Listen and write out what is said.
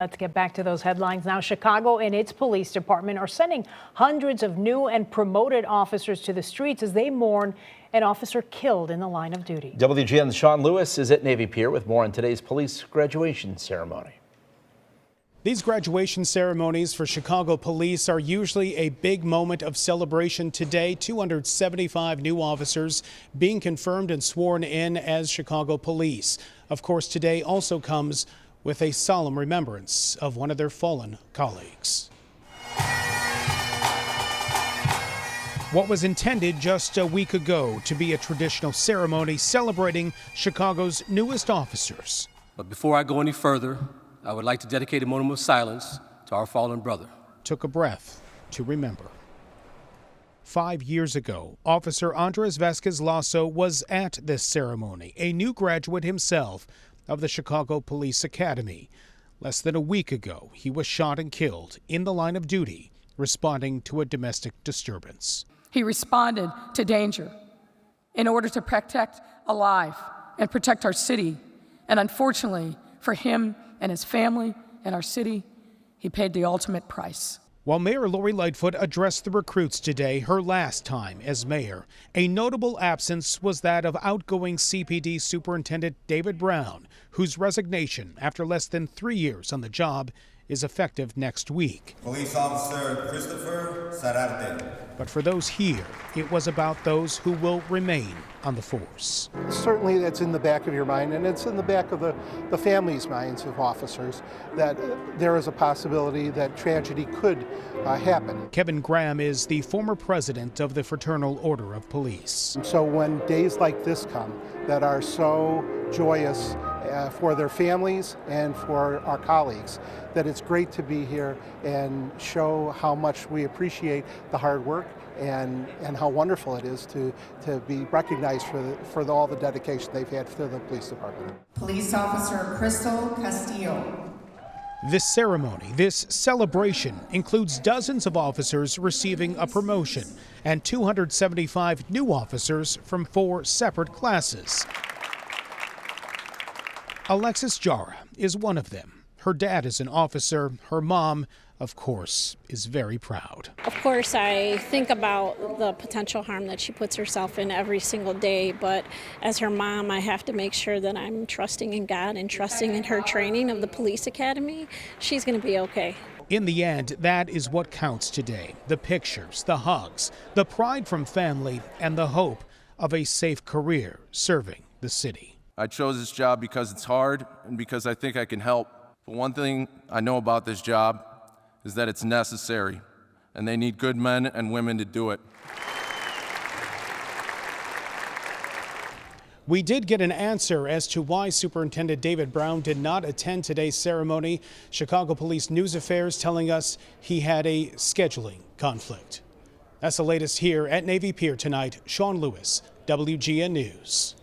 Let's get back to those headlines now. Chicago and its police department are sending hundreds of new and promoted officers to the streets as they mourn an officer killed in the line of duty. WGN's Sean Lewis is at Navy Pier with more on today's police graduation ceremony. These graduation ceremonies for Chicago police are usually a big moment of celebration. Today, 275 new officers being confirmed and sworn in as Chicago police. Of course, today also comes with a solemn remembrance of one of their fallen colleagues. What was intended just a week ago to be a traditional ceremony celebrating Chicago's newest officers. But before I go any further, I would like to dedicate a moment of silence to our fallen brother. Took a breath to remember. 5 years ago, Officer Andres Vasquez Lasso was at this ceremony, a new graduate himself of the Chicago Police Academy. Less than a week ago, he was shot and killed in the line of duty, responding to a domestic disturbance. He responded to danger in order to protect a life and protect our city. And unfortunately for him and his family and our city, he paid the ultimate price. While Mayor Lori Lightfoot addressed the recruits today, her last time as mayor, a notable absence was that of outgoing CPD Superintendent David Brown, whose resignation after less than 3 years on the job is effective next week. Police Officer Christopher Sararte. But for those here, it was about those who will remain on the force. Certainly that's in the back of your mind, and it's in the back of the families' minds of officers, that there is a possibility that tragedy could happen. Kevin Graham is the former president of the Fraternal Order of Police. So when days like this come that are so joyous for their families and for our colleagues, that it's great to be here and show how much we appreciate the hard work and how wonderful it is to be recognized for all the dedication they've had to the police department. Police Officer Crystal Castillo. This ceremony, this celebration, includes dozens of officers receiving a promotion and 275 new officers from 4 separate classes. Alexis Jara is one of them. Her dad is an officer. Her mom, of course, is very proud. Of course, I think about the potential harm that she puts herself in every single day, but as her mom, I have to make sure that I'm trusting in God and trusting in her training of the police academy. She's going to be okay. In the end, that is what counts today. The pictures, the hugs, the pride from family, and the hope of a safe career serving the city. I chose this job because it's hard and because I think I can help. But one thing I know about this job is that it's necessary, and they need good men and women to do it. We did get an answer as to why Superintendent David Brown did not attend today's ceremony. Chicago Police News Affairs telling us he had a scheduling conflict. That's the latest here at Navy Pier tonight. Sean Lewis, WGN News.